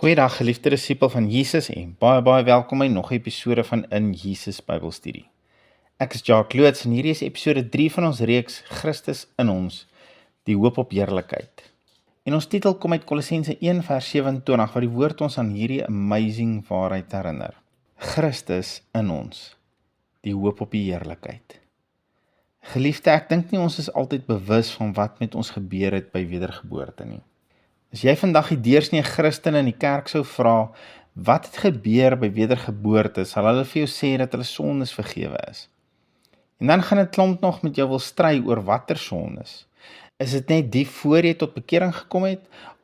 Goeiedag geliefde disipel van Jesus en baie welkom by nog 'n episode van In Jesus Bybelstudie. Ek is Jacques Loots en hierdie is episode 3 van ons reeks Christus in ons, die hoop op heerlikheid. En ons titel kom uit Kolossense 1 vers 27 wat die woord ons aan hierdie amazing waarheid herinner. Christus in ons, die hoop op die heerlikheid. Geliefde, ek dink nie ons is altyd bewus van wat met ons gebeur het by wedergeboorte nie. As jy vandag die deursnee Christen in die kerk sou vra, wat het gebeur by wedergeboorte, sal hulle vir jou sê dat hulle sondes vergewe is. En dan gaan dit klomp nog met jou wil stry oor watter sondes. Is dit net die voor jy tot bekering gekom het,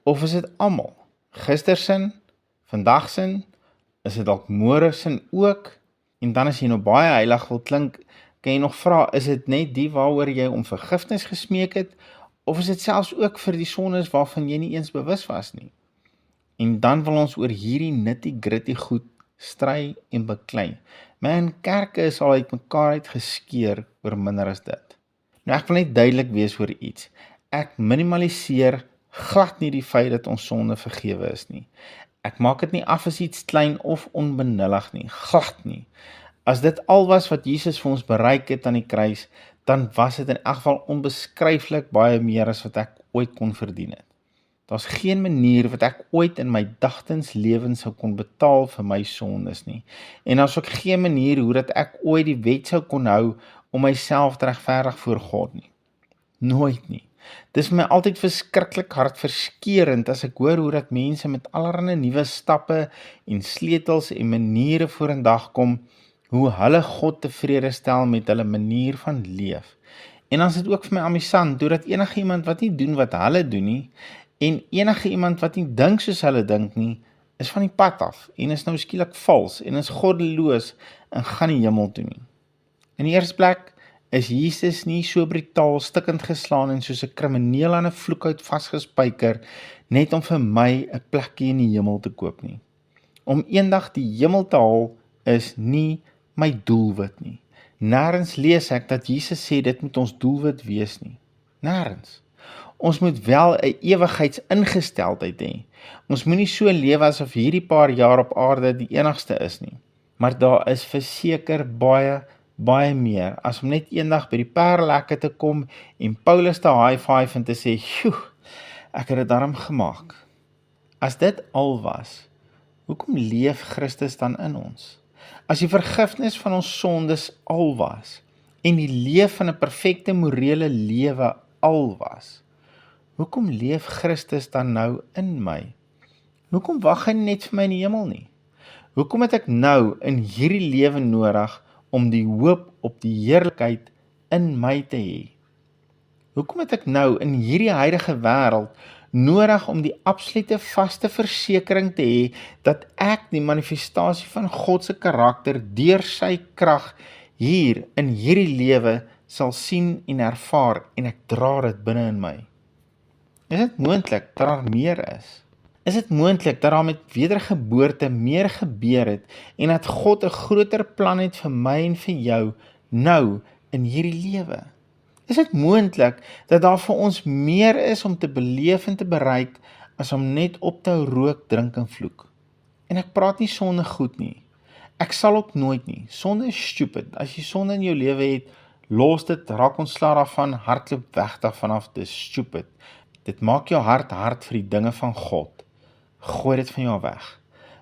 of is dit almal? Gistersin, vandagsin, is dit dalk môresin ook? En dan as jy nou baie heilig wil klink, kan jy nog vra, is dit net die waaroor jy om vergifnis gesmeek het, of is dit selfs ook vir die sondes waarvan jy nie eens bewus was nie? En dan wil ons oor hierdie nitty-gritty goed stry en beklei. Man, kerke is al uit mekaar uitgeskeer oor minder as dit. Nou ek wil net duidelik wees oor iets. Ek minimaliseer glad nie die feit dat ons sonde vergewe is nie. Ek maak dit nie af as iets klein of onbenullig nie, glad nie. As dit al was wat Jesus vir ons bereik het aan die kruis, dan was dit in elk geval onbeskryflik baie meer as wat ek ooit kon verdien het. Daar's geen manier wat ek ooit in my dagtens lewens sou kon betaal vir my sondes nie. En daar's ook geen manier hoe dat ek ooit die wet sou kon hou om myself te regverdig voor God nie. Nooit nie. Dis vir my altyd verskriklik hartverskeurend as ek hoor hoe dat mense met allerlei nuwe stappe en sleutels en maniere vorendag kom, hoe hulle God tevrede stel met hulle manier van leef. En dan is dit ook vir my amusant, doordat enige iemand wat nie doen wat hulle doen nie, en enige iemand wat nie dink soos hulle dink nie, is van die pad af, en is nou skielik vals, en is goddeloos, en gaan nie hemel toe nie. In die eerste plek is Jesus nie so brutaal stikkend geslaan en soos 'n krimineel aan 'n vloekhout vasgespijker, net om vir my 'n plekkie in die hemel te koop nie. Om eendag die hemel te haal, is nie my doelwit nie. Nêrens lees ek dat Jesus sê dit moet ons doelwit wees nie. Nêrens. Ons moet wel 'n ewigheidsingesteldheid hê. Ons moenie so lewe asof hierdie paar jaar op aarde die enigste is nie. Maar daar is verseker baie meer, as om net eendag by die perlekke te kom en Paulus te high-five en te sê, "Sjoe, ek het dit darm gemaak." As dit al was, hoekom leef Christus dan in ons? As die vergifnis van ons sondes al was, en die leef van 'n perfekte morele lewe al was, hoekom leef Christus dan nou in my? Hoekom wag hy net vir my in die hemel nie? Hoekom het ek nou in hierdie lewe nodig om die hoop op die heerlikheid in my te hê? Hoekom het ek nou in hierdie huidige wêreld nodig om die absolute vaste versekering te hê dat ek die manifestasie van God se karakter deur sy krag hier in hierdie lewe sal sien en ervaar en ek dra dit binne in my? Is dit moontlik dat daar meer is? Is dit moontlik dat daar met wedergeboorte meer gebeur het en dat God 'n groter plan het vir my en vir jou nou in hierdie lewe? Is dit moontlik dat daar vir ons meer is om te beleef en te bereik as om net op te hou rook, drink en vloek? En ek praat nie sonde goed nie. Ek sal ook nooit nie. Sonde is stupid. As jy sonde in jou lewe het, los dit, raak ontslae daarvan, hardloop weg daarvan af, dit is stupid. Dit maak jou hart hard vir die dinge van God. Gooi dit van jou weg.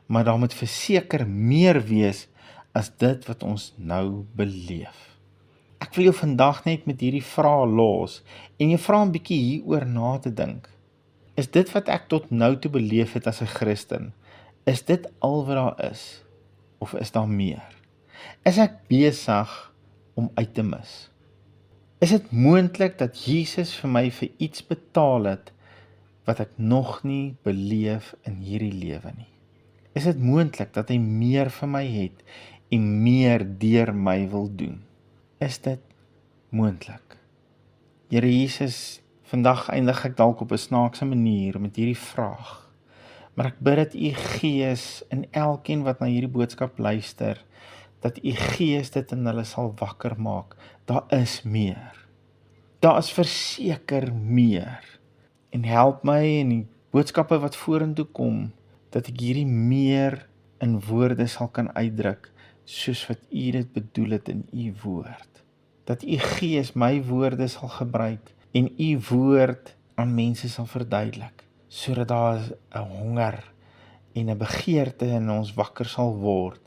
Maar daar moet verseker meer wees as dit wat ons nou beleef. Ek wil jou vandag net met hierdie vrae los en jy vra 'n bietjie hieroor na te dink. Is dit wat ek tot nou toe beleef het as 'n Christen? Is dit al wat daar is? Of is daar meer? Is ek besig om uit te mis? Is dit moontlik dat Jesus vir my vir iets betaal het wat ek nog nie beleef in hierdie lewe nie? Is dit moontlik dat hy meer vir my het en meer deur my wil doen? Is dit moontlik? Here Jesus, vandag eindig ek dalk op 'n snaakse manier met hierdie vraag. Maar ek bid dat u Gees in elkeen wat na hierdie boodskap luister, dat u Gees dit in hulle sal wakker maak. Daar is meer. Daar is verseker meer. En help my in die boodskappe wat vorentoe kom, dat ek hierdie meer in woorde sal kan uitdruk, soos wat U dit bedoel het in U woord. Dat U Gees my woorde sal gebruik en U woord aan mense sal verduidelik, sodat daar 'n honger en 'n begeerte in ons wakker sal word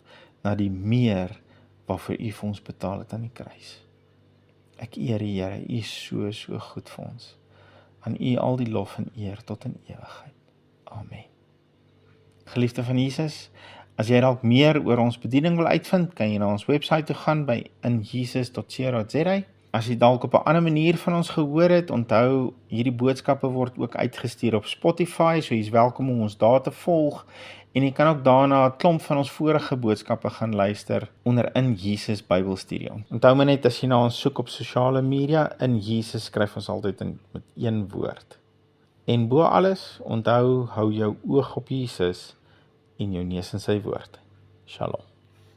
na die meer waarvoor U vir ons betaal het aan die kruis. Ek eer U, Here, U is so goed vir ons. Aan U al die lof en eer tot in ewigheid. Amen. Geliefde van Jesus, as jy dalk meer oor ons bediening wil uitvind, kan jy na ons webwerf toe gaan by injesus.co.za. As jy dalk op 'n ander manier van ons gehoor het, onthou, hierdie boodskappe word ook uitgestuur op Spotify, so jy is welkom om ons daar te volg, en jy kan ook daarna 'n klomp van ons vorige boodskappe gaan luister onder In Jesus Bybelstudie. Onthou maar net, as jy na ons soek op sosiale media, In Jesus skryf ons altyd met een woord. En bo alles, onthou, hou jou oog op Jesus en jou neus in sy woord. Shalom.